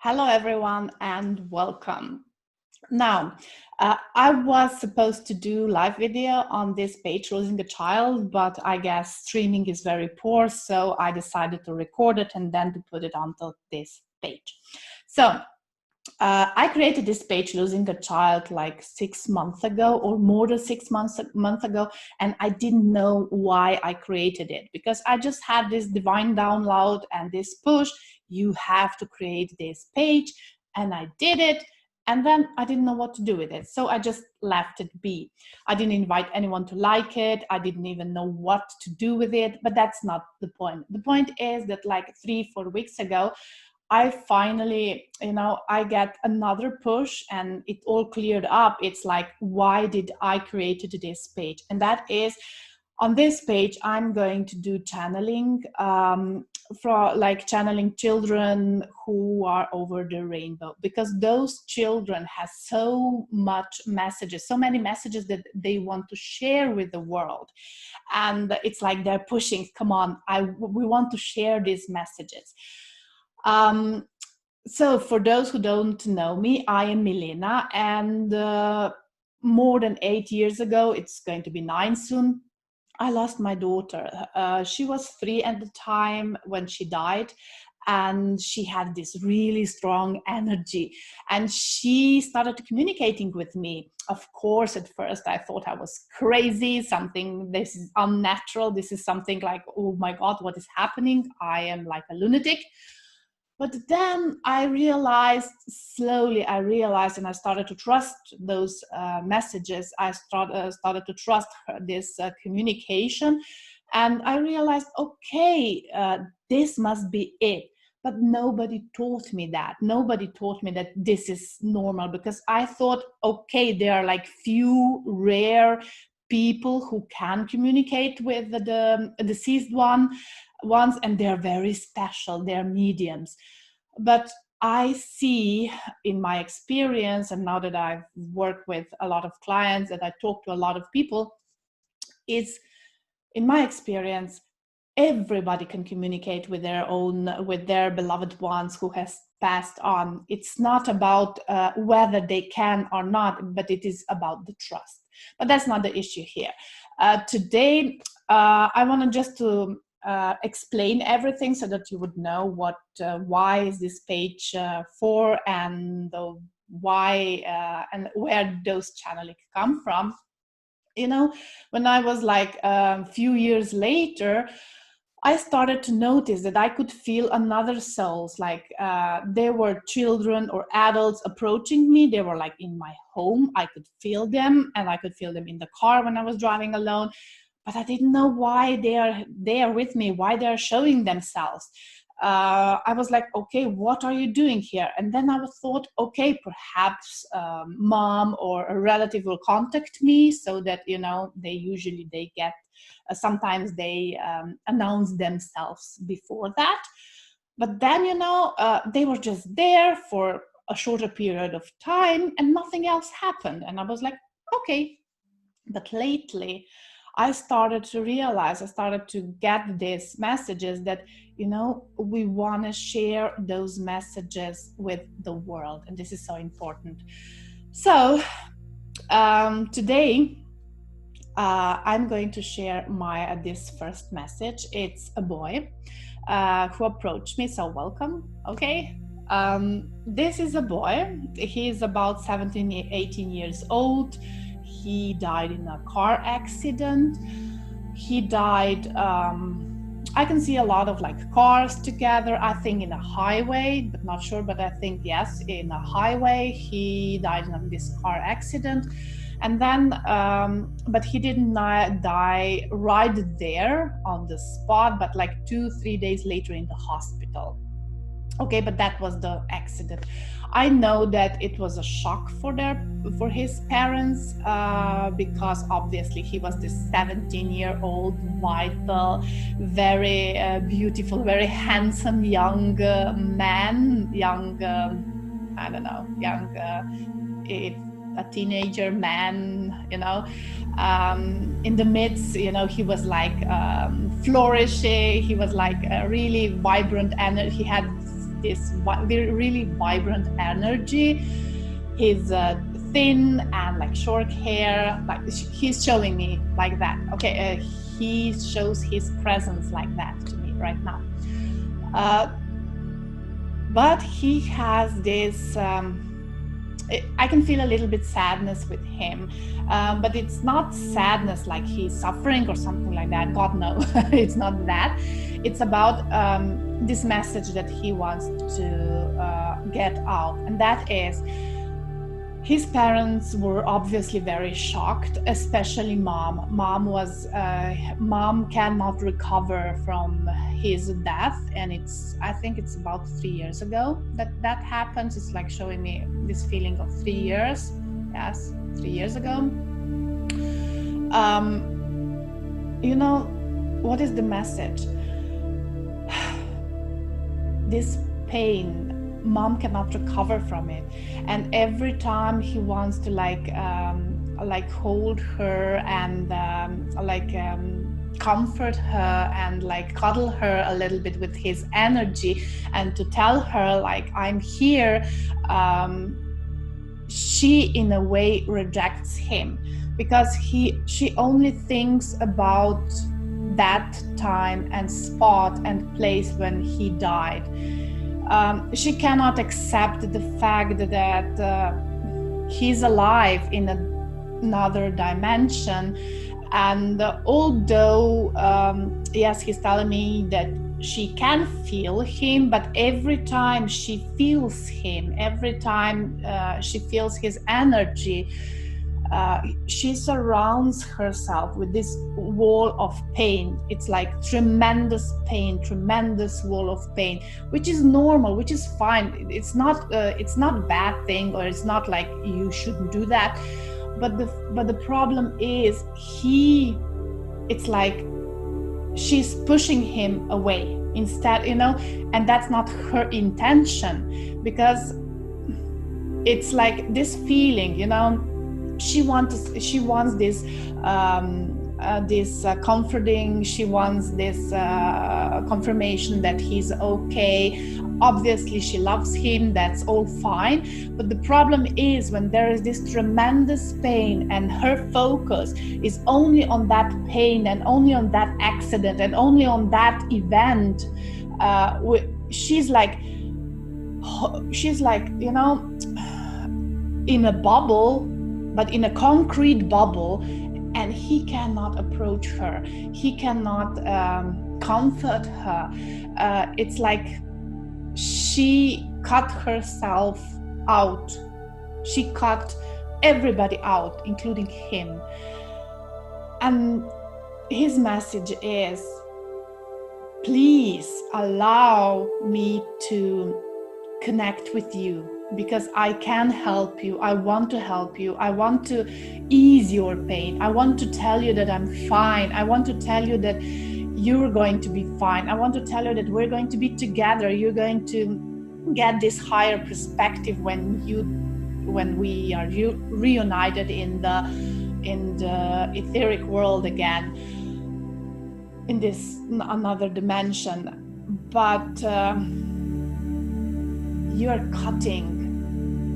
Hello, everyone, and welcome. Now, I was supposed to do live video on this page, Losing a Child, but I guess streaming is very poor, so I decided to record it and then to put it onto this page. So, I created this page, Losing a Child, like 6 months ago or more than 6 months ago, and I didn't know why I created it because I just had this divine download and this push. You have to create this page, and I did it. And then I didn't know what to do with it. So I just left it be. I didn't invite anyone to like it. I didn't even know what to do with it, but that's not the point. The point is that like 3-4 weeks ago, I finally, I get another push and it all cleared up. It's like, why did I create this page? And that is, on this page, I'm going to do channeling, for like channeling children who are over the rainbow, because those children have so many messages that they want to share with the world. And it's like they're pushing, come on, we want to share these messages. So for those who don't know me, I am Milena, and more than 8 years ago, it's going to be 9 soon, I lost my daughter. She was 3 at the time when she died, and she had this really strong energy, and she started communicating with me. Of course, at first I thought I was crazy, this is unnatural, this is something like, oh my God, what is happening? I am like a lunatic. But then I realized, and I started to trust those messages. I started to trust this communication. And I realized, okay, this must be it. But nobody taught me that. Nobody taught me that this is normal, because I thought, okay, there are like few rare people who can communicate with the deceased ones, and they're very special, they're mediums. But I see in my experience, and now that I've worked with a lot of clients and I talk to a lot of people, is in my experience, everybody can communicate with their beloved ones who has passed on. It's not about whether they can or not, but it is about the trust. But that's not the issue here. Today, I want to just explain everything so that you would know why is this page for, and why and where those channeling come from. When I was like a few years later, I started to notice that I could feel another souls, like there were children or adults approaching me. They were like in my home. I could feel them, and I could feel them in the car when I was driving alone. But I didn't know why they are with me, why they are showing themselves. I was like, okay, what are you doing here? And then I thought, okay, perhaps mom or a relative will contact me, so that they get sometimes they announce themselves before that. But then they were just there for a shorter period of time and nothing else happened. And I was like, okay. But lately I started to get these messages that, we want to share those messages with the world. And this is so important. So today, I'm going to share this first message. It's a boy who approached me, so welcome. Okay. This is a boy. He's about 17, 18 years old. He died in a car accident. He died, I can see a lot of like cars together, I think in a highway, but not sure, but I think yes, in a highway. He died in this car accident. And then, but he didn't die right there on the spot, but like 2-3 days later in the hospital. Okay, but that was the accident. I know that it was a shock for his parents, because obviously he was this 17-year-old, vital, very beautiful, very handsome young man, a teenager man, in the midst, he was like flourishing. He was like a really vibrant energy. He had this really vibrant energy. He's thin and like short hair, like he's showing me like that. Okay, he shows his presence like that to me right now. But he has this, I can feel a little bit sadness with him, but it's not sadness like he's suffering or something like that. God no, it's not that. It's about this message that he wants to get out, and that is, his parents were obviously very shocked, especially mom. Mom cannot recover from his death, and I think it's about 3 years ago that happens. It's like showing me this feeling of 3 years. Yes, 3 years ago. You know, what is the message? This pain, mom cannot recover from it, and every time he wants to like hold her and comfort her and like cuddle her a little bit with his energy and to tell her like I'm here, she in a way rejects him, because she only thinks about that time and spot and place when he died. She cannot accept the fact that he's alive in another dimension. And although, yes, he's telling me that she can feel him, but every time she feels him, every time she feels his energy, she surrounds herself with this wall of pain. It's like tremendous pain, tremendous wall of pain, which is normal, which is fine. It's not a bad thing, or it's not like you shouldn't do that. But the problem is it's like she's pushing him away instead, and that's not her intention, because it's like this feeling, she wants this comforting. She wants this confirmation that he's okay. Obviously she loves him, that's all fine, but the problem is when there is this tremendous pain and her focus is only on that pain and only on that accident and only on that event, she's like in a bubble, but in a concrete bubble, and he cannot approach her. He cannot comfort her. It's like she cut herself out. She cut everybody out, including him. And his message is, please allow me to connect with you, because I can help you. I want to help you. I want to ease your pain. I want to tell you that I'm fine. I want to tell you that you're going to be fine. I want to tell you that we're going to be together. You're going to get this higher perspective when we are reunited in the etheric world again, in this another dimension. But you're cutting,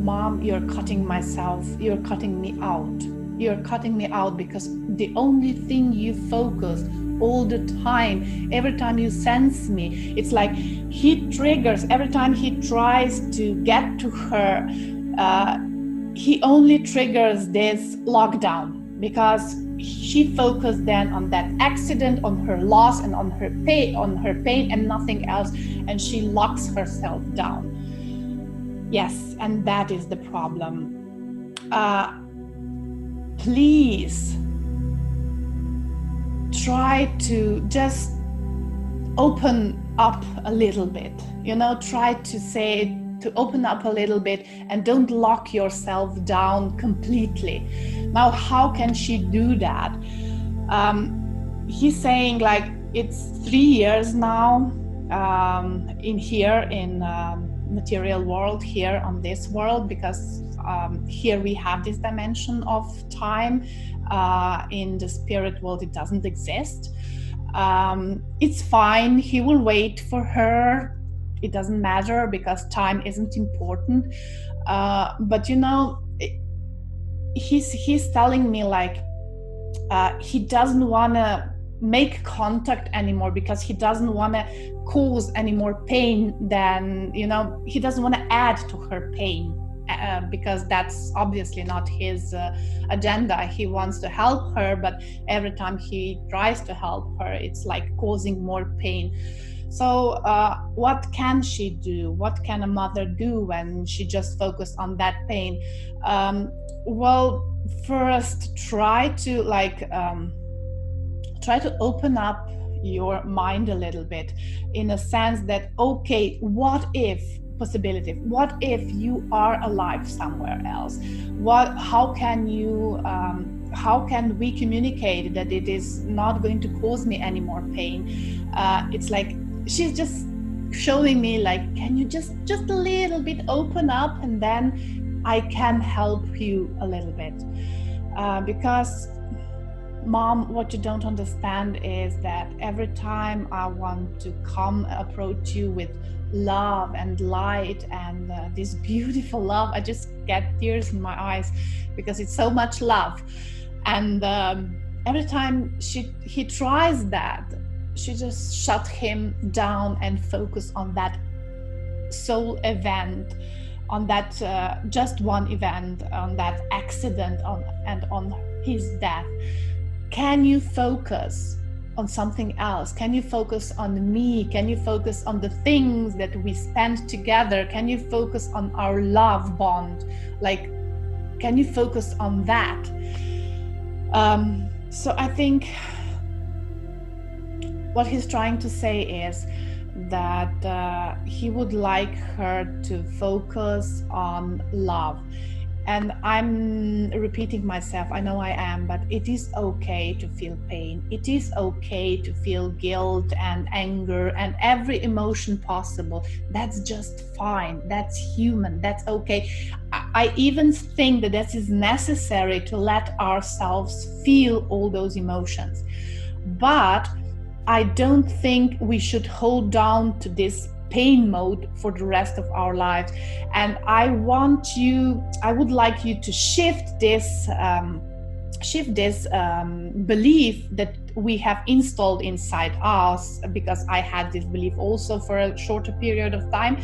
Mom, you're cutting myself, you're cutting me out. You're cutting me out because the only thing you focus all the time, every time you sense me, it's like he triggers, every time he tries to get to her, he only triggers this lockdown, because she focused then on that accident, on her loss, and on her pain and nothing else, and she locks herself down. Yes, and that is the problem. Please try to just open up a little bit, try to open up a little bit and don't lock yourself down completely. Now, how can she do that? He's saying like it's 3 years now in material world, here on this world, because here we have this dimension of time. In the spirit world it doesn't exist. It's fine, he will wait for her. it doesn't matter because time isn't important. But you know, he's telling me like he doesn't want to make contact anymore because he doesn't want to cause any more pain than, you know, he doesn't want to add to her pain, because that's obviously not his agenda. He wants to help her, but every time he tries to help her, it's like causing more pain. So what can she do? What can a mother do when she just focused on that pain? Well, first try to try to open up your mind a little bit, in a sense that, okay, what if possibility, what if you are alive somewhere else? How can you how can we communicate that it is not going to cause me any more pain? It's like she's just showing me like, can you just a little bit open up, and then I can help you a little bit. Because Mom, what you don't understand is that every time I want to come approach you with love and light and this beautiful love, I just get tears in my eyes because it's so much love. And every time he tries that, she just shut him down and focus on that sole event, on that just one event, on that accident, and on his death. Can you focus on something else? Can you focus on me? Can you focus on the things that we spend together? Can you focus on our love bond? Like, can you focus on that? So I think what he's trying to say is that he would like her to focus on love. And I'm repeating myself, I know I am, but it is okay to feel pain. It is okay to feel guilt and anger and every emotion possible. That's just fine. That's human. That's okay. I even think that that is necessary to let ourselves feel all those emotions. But I don't think we should hold down to this pain mode for the rest of our lives. And I would like you to shift this belief that we have installed inside us, because I had this belief also for a shorter period of time,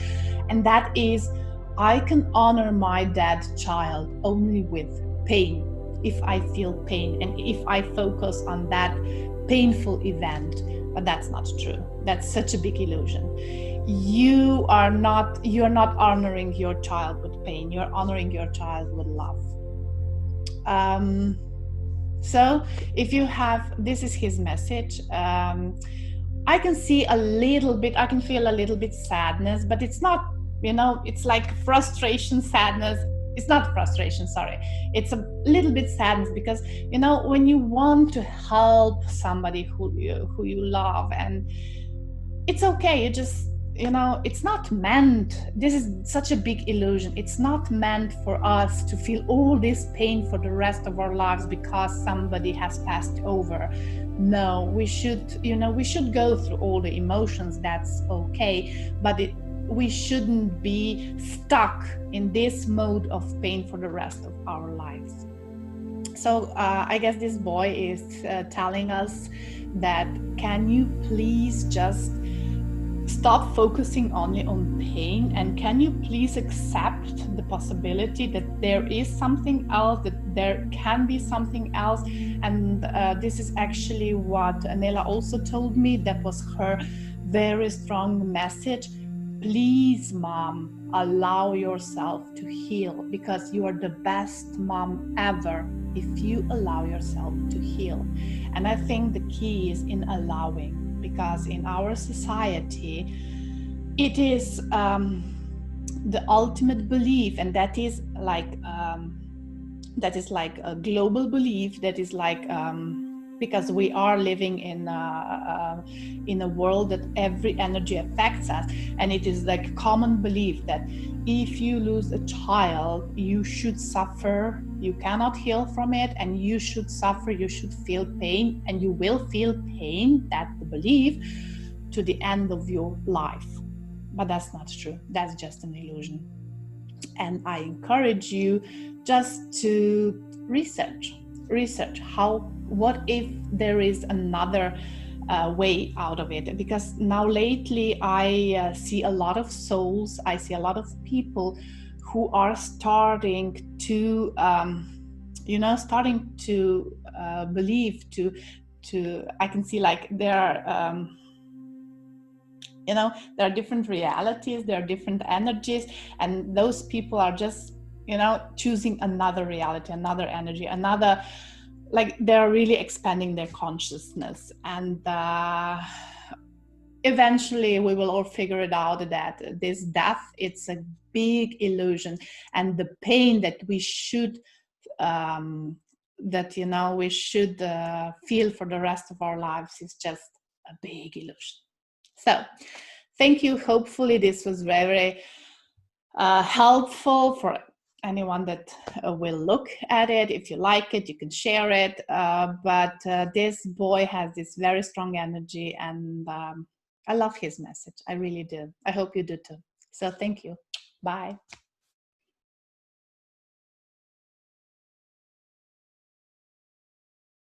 and that is, I can honor my dead child only with pain, if I feel pain and if I focus on that painful event. But that's not true. That's such a big illusion. You are not honoring your child with pain. You're honoring your child with love. So if you have, this is his message. I can see a little bit, I can feel a little bit sadness, but it's not, it's like frustration, sadness. It's not frustration, sorry. It's a little bit sadness because, when you want to help somebody who you love, and it's okay, you just, it's not meant, this is such a big illusion. It's not meant for us to feel all this pain for the rest of our lives because somebody has passed over. No, we should go through all the emotions, that's okay, but we shouldn't be stuck in this mode of pain for the rest of our lives. So I guess this boy is telling us that, can you please just stop focusing only on pain, and can you please accept the possibility that there is something else, that there can be something else. And this is actually what Nela also told me. That was her very strong message. Please, Mom, allow yourself to heal, because you are the best mom ever if you allow yourself to heal. And I think the key is in allowing, because in our society, it is the ultimate belief, and that is like a global belief, that is like because we are living in a world that every energy affects us, and it is like common belief that if you lose a child, you should suffer, you cannot heal from it, and you should suffer, you should feel pain, and you will feel pain, that's the belief, to the end of your life. but that's not true. That's just an illusion. And I encourage you just to research what if there is another way out of it. Because now lately I see a lot of souls, I see a lot of people who are starting to believe, to I can see like there are there are different realities, there are different energies, and those people are just choosing another reality, another energy, another, like they're really expanding their consciousness. And eventually we will all figure it out that this death, it's a big illusion, and the pain that we should feel for the rest of our lives is just a big illusion. So thank you. Hopefully this was very helpful for anyone that will look at it. If you like it, you can share it. But this boy has this very strong energy, and I love his message. I really do. I hope you do too. So thank you. Bye.